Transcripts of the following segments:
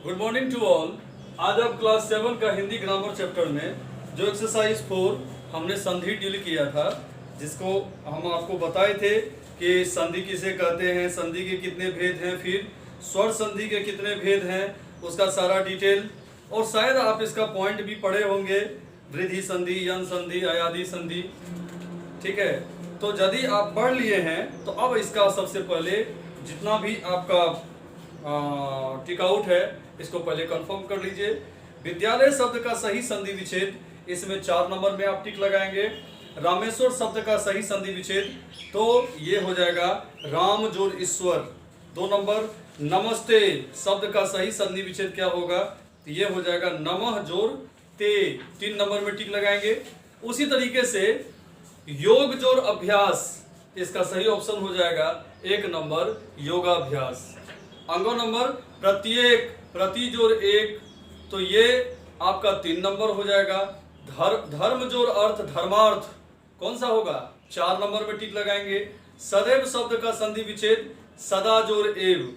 Good morning to all. आज आप class 7 का हिंदी ग्रामर चैप्टर में जो एक्सरसाइज 4 हमने संधि डील किया था, जिसको हम आपको बताए थे कि संधि किसे कहते हैं, संधि के कितने भेद हैं, फिर स्वर संधि के कितने भेद हैं, उसका सारा डिटेल। और शायद आप इसका पॉइंट भी पढ़े होंगे, वृद्धि संधि, यन संधि, अयादि संधि। ठीक है, तो यदि आप पढ़ लिए हैं तो अब इसका सबसे पहले जितना भी आपका टिक आउट है इसको पहले कंफर्म कर लीजिए। विद्यालय शब्द का सही संधि विच्छेद, इसमें 4 नंबर में आप टिक लगाएंगे। रामेश्वर शब्द का सही संधि विच्छेद, तो ये हो जाएगा राम जोड़ ईश्वर, 2 नंबर। नमस्ते शब्द का सही संधि विच्छेद क्या होगा, तो ये हो जाएगा नमः जोड़ ते, 3 नंबर में टिक लगाएंगे। उसी तरीके से योग जोड़ अभ्यास, इसका सही ऑप्शन हो जाएगा 1 नंबर योगाभ्यास। अंगों नंबर प्रत्येक, प्रति जोड़ एक, तो ये आपका 3 नंबर हो जाएगा। धर्म जोड़ अर्थ धर्मार्थ, कौन सा होगा, 4 नंबर में टिक लगाएंगे। सदैव शब्द का संधि विच्छेद सदा जोड़ एव।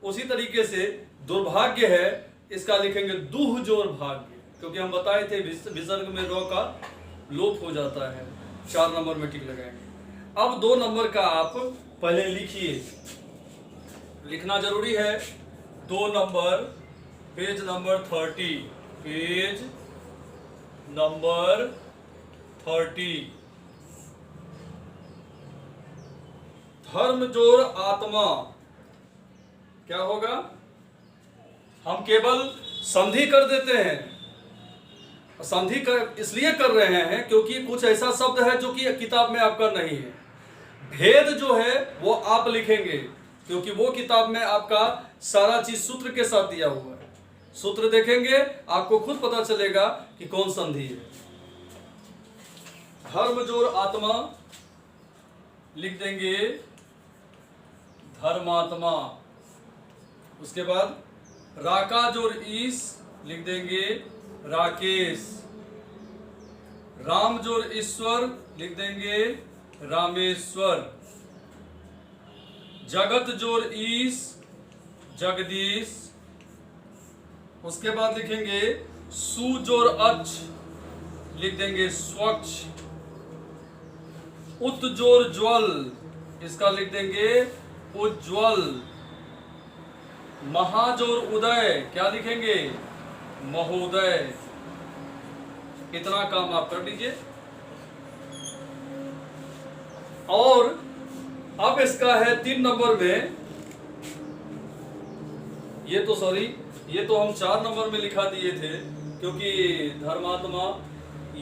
उसी तरीके से दुर्भाग्य है, इसका लिखेंगे दुह जोड़ भाग्य, क्योंकि हम बताए थे विसर्ग में र का लोप हो जाता है। 4 नंबर में टिक लगाएंगे। अब 2 नंबर का आप पहले लिखिए, लिखना जरूरी है। 2 number, page number 30, page number 30। धर्म जोड़ आत्मा क्या होगा, हम केवल संधि कर देते हैं। संधि कर इसलिए कर रहे हैं क्योंकि कुछ ऐसा शब्द है जो कि किताब में आपका नहीं है। भेद जो है वो आप लिखेंगे, क्योंकि वो किताब में आपका सारा चीज सूत्र के साथ दिया हुआ है। सूत्र देखेंगे आपको खुद पता चलेगा कि कौन संधि है। धर्म जोड़ आत्मा लिख देंगे धर्मात्मा। उसके बाद राका जोड़ ईश लिख देंगे राकेश। राम जोड़ ईश्वर लिख देंगे रामेश्वर। जगत जोड़ ईश जगदीश। उसके बाद लिखेंगे सु जोड़ अच्छ लिख देंगे स्वच्छ। उत जोड़ ज्वल, इसका लिख देंगे उज्ज्वल। महाजोड़ उदय, क्या लिखेंगे, महोदय। इतना काम आप कर लीजिए। और अब इसका है 3 नंबर में, ये तो हम 4 नंबर में लिखा दिए थे, क्योंकि धर्मात्मा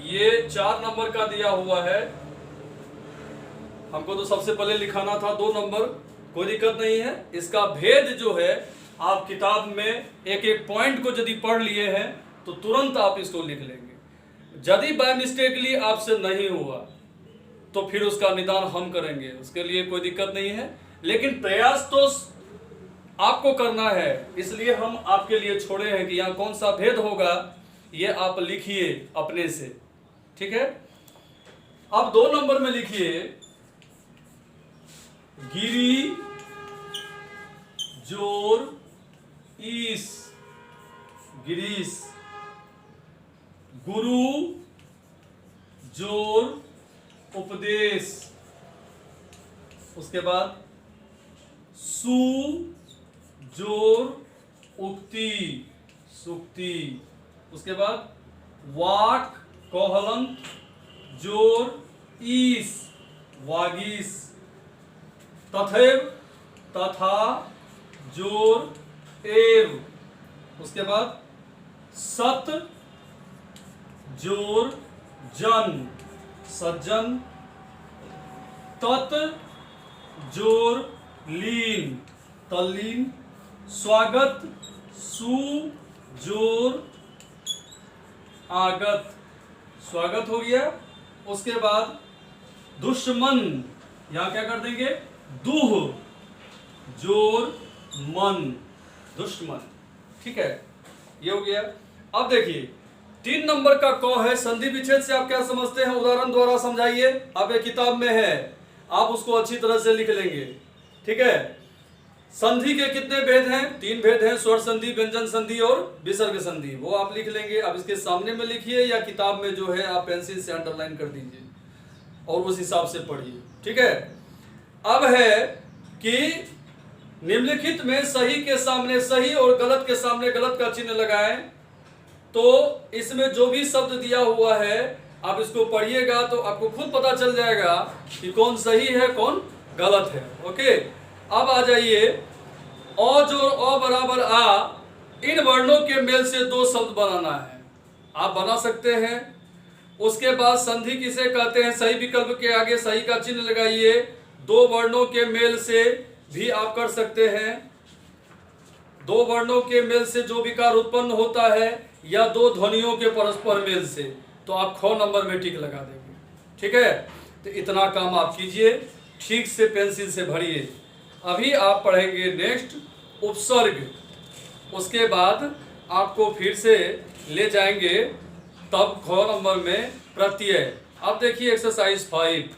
ये 4 नंबर का दिया हुआ है। हमको तो सबसे पहले लिखाना था 2 नंबर, कोई दिक्कत नहीं है। इसका भेद जो है आप किताब में एक एक पॉइंट को यदि पढ़ लिए हैं तो तुरंत आप इसको लिख लेंगे। यदि बाय मिस्टेकली आपसे नहीं हुआ तो फिर उसका निदान हम करेंगे, उसके लिए कोई दिक्कत नहीं है। लेकिन प्रयास तो आपको करना है, इसलिए हम आपके लिए छोड़े हैं कि यहाँ कौन सा भेद होगा, ये आप लिखिए अपने से। ठीक है, अब 2 नंबर में लिखिए गिरी जोड़ ईश गिरीश। गुरु जोड़ उपदेश। उसके बाद सु जोड़ उक्ति सुक्ति। उसके बाद वाक कोहलंत जोड़ ईश वागीश। तथैव तथा जोड़ एव। उसके बाद सत जोड़ जन सज्जन। तत् जोड़ लीन तल्लीन। स्वागत सु जोड़ आगत स्वागत हो गया। उसके बाद दुश्मन, यहां क्या कर देंगे, दुह जोड़ मन दुश्मन। ठीक है, ये हो गया। अब देखिए 3 नंबर का क है, संधि विच्छेद से आप क्या समझते हैं, उदाहरण द्वारा समझाइए। अब ये किताब में है, आप उसको अच्छी तरह से लिख लेंगे। ठीक है, संधि के कितने भेद हैं? 3 भेद हैं, स्वर संधि, व्यंजन संधि और विसर्ग संधि। वो आप लिख लेंगे। अब इसके सामने में लिखिए या किताब में जो है आप पेंसिल से अंडरलाइन कर दीजिए और उस हिसाब से पढ़िए, ठीक है। अब है कि निम्नलिखित में सही के सामने सही और गलत के सामने गलत का चिन्ह लगाएं। तो इसमें जो भी शब्द दिया हुआ है आप इसको पढ़िएगा तो आपको खुद पता चल जाएगा कि कौन सही है कौन गलत है। ओके, अब आ जाइए। अ जोड़ अ बराबर आ, इन वर्णों के मेल से 2 शब्द बनाना है। आप बना सकते हैं। उसके बाद संधि किसे कहते हैं? सही विकल्प के आगे सही का चिन्ह लगाइए। 2 वर्णों के मेल से भी आप कर सकते हैं। 2 वर्णों के मेल से जो विकार उत्पन्न होता है या 2 ध्वनियों के परस्पर मेल से, तो आप ख नंबर में टिक लगा देंगे, ठीक है। तो इतना काम आप कीजिए, ठीक से पेंसिल से भरिए। अभी आप पढ़ेंगे नेक्स्ट उपसर्ग। उसके बाद आपको फिर से ले जाएंगे तब ख नंबर में प्रत्यय। अब देखिए एक्सरसाइज 5।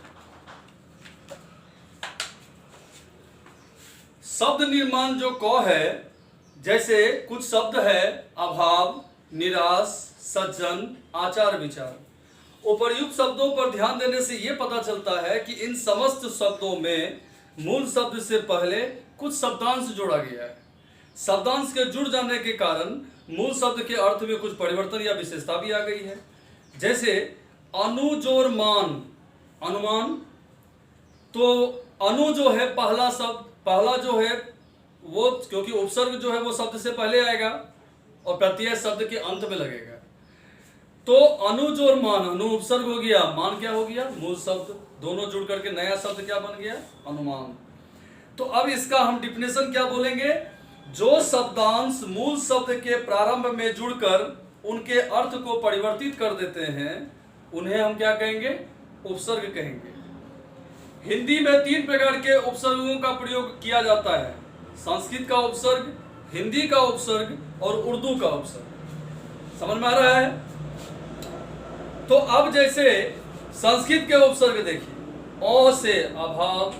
शब्द निर्माण जो क है, जैसे कुछ शब्द है अभाव, निराश, सज्जन, आचार विचार। उपर्युक्त शब्दों पर ध्यान देने से यह पता चलता है कि इन समस्त शब्दों में मूल शब्द से पहले कुछ शब्दांश जोड़ा गया है। शब्दांश के जुड़ जाने के कारण मूल शब्द के अर्थ में कुछ परिवर्तन या विशेषता भी आ गई है। जैसे अनुजोर मान, अनुमान। तो अनु जो है पहला शब्द, पहला जो है वो, क्योंकि उपसर्ग जो है वो शब्द से पहले आएगा और प्रत्यय शब्द के अंत में लगेगा। तो अनुजोर मान, अनु उपसर्ग हो गया, मान क्या हो गया? मूल शब्द। दोनों जुड़ करके नया शब्द क्या बन गया? अनुमान। तो अब इसका हम डिफिनेशन क्या बोलेंगे? जो शब्दांश मूल शब्द के प्रारंभ में जुड़कर उनके अर्थ को परिवर्तित कर देते हैं उन्हें हम क्या कहेंगे? उपसर्ग कहेंगे। हिंदी में 3 प्रकार के उपसर्गों का प्रयोग किया जाता है। संस्कृत का उपसर्ग, हिंदी का उपसर्ग और उर्दू का उपसर्ग। समझ में आ रहा है? तो अब जैसे संस्कृत के उपसर्ग देखिए, अ से अभाव,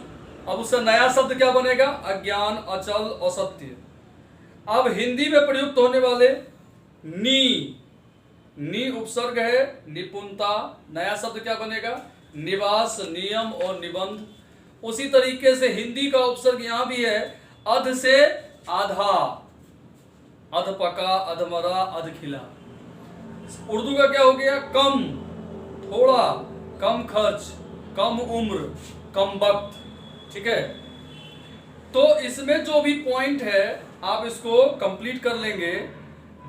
अब उससे नया शब्द क्या बनेगा? अज्ञान, अचल, असत्य। अब हिंदी में प्रयुक्त होने वाले नी उपसर्ग है, निपुणता। नया शब्द क्या बनेगा? निवास, नियम और निबंध। उसी तरीके से हिंदी का उपसर्ग यहां भी है, अध से आधा, अधपका, अधमरा, अधखिला। उर्दू का क्या हो गया? कम, थोड़ा, कम खर्च, कम उम्र, कम वक्त, ठीक है। तो इसमें जो भी पॉइंट है आप इसको कंप्लीट कर लेंगे।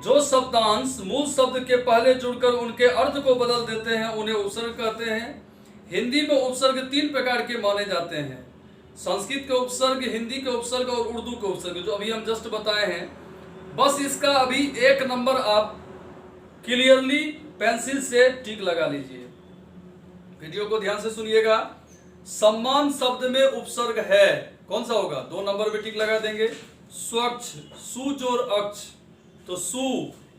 जो शब्दांश मूल शब्द के पहले जुड़कर उनके अर्थ को बदल देते हैं उन्हें उपसर्ग कहते हैं। हिंदी में उपसर्ग 3 प्रकार के माने जाते हैं। संस्कृत के उपसर्ग, हिंदी के उपसर्ग और उर्दू के उपसर्ग, जो अभी हम जस्ट बताए हैं। बस इसका अभी 1 नंबर आप क्लियरली पेंसिल से टिक लगा लीजिए। वीडियो को ध्यान से सुनिएगा। सम्मान शब्द में उपसर्ग है, कौन सा होगा? 2 नंबर पे टिक लगा देंगे। स्वच्छ, सु जोर अक्ष, तो सु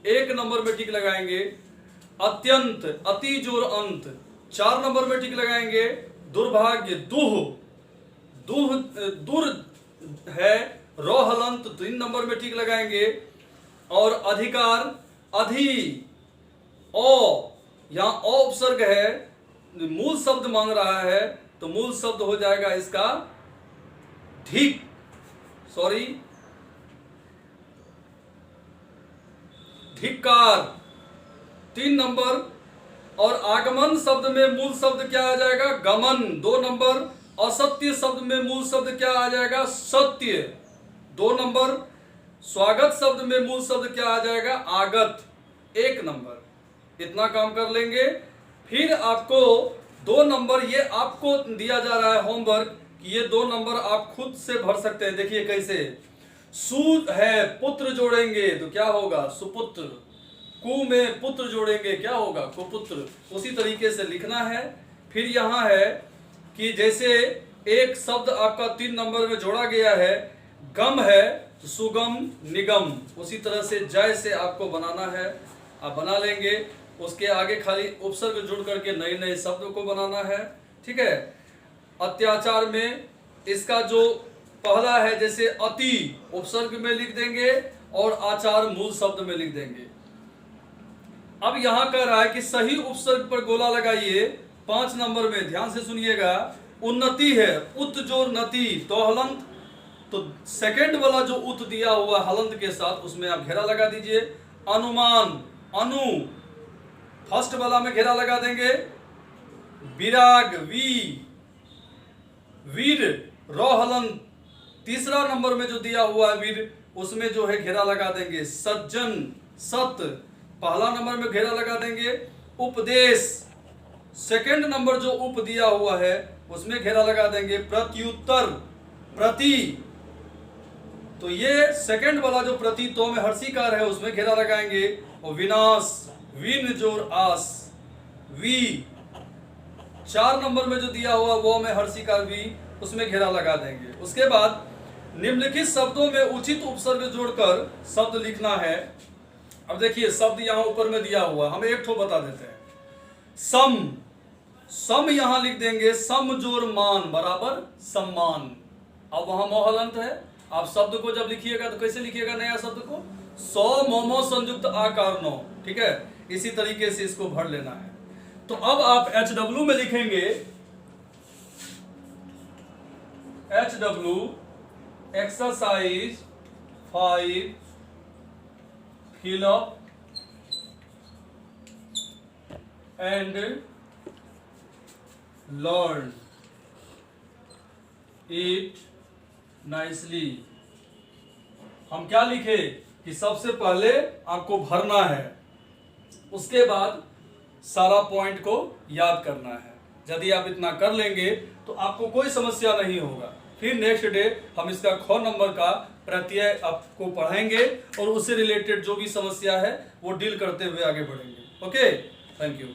1 नंबर में टिक लगाएंगे। अत्यंत, अति जोर अंत, 4 नंबर में टिक लगाएंगे। दुर्भाग्य, दुर है, रो हलंत, 3 नंबर में टिक लगाएंगे। और अधिकार, अधि, ओ, यहां ओ उपसर्ग है, मूल शब्द मांग रहा है तो मूल शब्द हो जाएगा इसका धिक, सॉरी धिक्कार, 3 नंबर। और आगमन शब्द में मूल शब्द क्या आ जाएगा? गमन, 2 नंबर। असत्य शब्द में मूल शब्द क्या आ जाएगा? सत्य, 2 नंबर। स्वागत शब्द में मूल शब्द क्या आ जाएगा? आगत, 1 नंबर। इतना काम कर लेंगे। फिर आपको 2 नंबर, ये आपको दिया जा रहा है होमवर्क कि ये 2 नंबर आप खुद से भर सकते हैं। देखिए कैसे। सु है, पुत्र जोड़ेंगे तो क्या होगा? सुपुत्र। कु में पुत्र जोड़ेंगे क्या होगा? कुपुत्र। उसी तरीके से लिखना है। फिर यहाँ है कि जैसे एक शब्द आपका 3 नंबर में जोड़ा गया है, गम है तो सुगम, निगम। उसी तरह से जय से आपको बनाना है, आप बना लेंगे। उसके आगे खाली उपसर्ग जुड़ करके नए नए शब्द को बनाना है, ठीक है। अत्याचार में इसका जो पहला है जैसे अति उपसर्ग में लिख देंगे और आचार मूल शब्द में लिख देंगे। अब यहां कह रहा है कि सही उपसर्ग पर गोला लगाइए 5 नंबर में, ध्यान से सुनिएगा। उन्नति है, उत जोर नति तो हलंत, तो सेकंड वाला जो उत दिया हुआ हलंत के साथ उसमें आप घेरा लगा दीजिए। अनुमान अनु, फर्स्ट वाला में घेरा लगा देंगे। विराग वी, वीर रो हलंत, तीसरा नंबर में जो दिया हुआ है वीर उसमें जो है घेरा लगा देंगे। सज्जन सत, पहला नंबर में घेरा लगा देंगे। उपदेश, सेकंड नंबर जो उप दिया हुआ है उसमें घेरा लगा देंगे। प्रत्युत्तर प्रति, तो ये सेकंड वाला जो प्रति तो में हर्षिकार है उसमें घेरा लगाएंगे। और विनाश विन जोर आस वी, 4 नंबर में जो दिया हुआ वो में हर्षिकार वी उसमें घेरा लगा देंगे। उसके बाद निम्नलिखित शब्दों में उचित उपसर्ग जोड़कर शब्द लिखना है। अब देखिए शब्द यहां ऊपर में दिया हुआ, हम एक ठो बता देते हैं। सम, सम यहां लिख देंगे, सम जोर मान बराबर सम्मान। अब वहां मोहलंत है, आप शब्द को जब लिखिएगा तो कैसे लिखिएगा नया शब्द को, 100 मोमो संयुक्त आकार 9, ठीक है, इसी तरीके से इसको भर लेना है। तो अब आप HW में लिखेंगे, HW exercise 5 fill up and learn it nicely। हम क्या लिखे कि सबसे पहले आपको भरना है, उसके बाद सारा पॉइंट को याद करना है। यदि आप इतना कर लेंगे तो आपको कोई समस्या नहीं होगा। फिर नेक्स्ट डे हम इसका ख नंबर का प्रत्यय आपको पढ़ाएंगे और उससे रिलेटेड जो भी समस्या है वो डील करते हुए आगे बढ़ेंगे। Okay, thank you.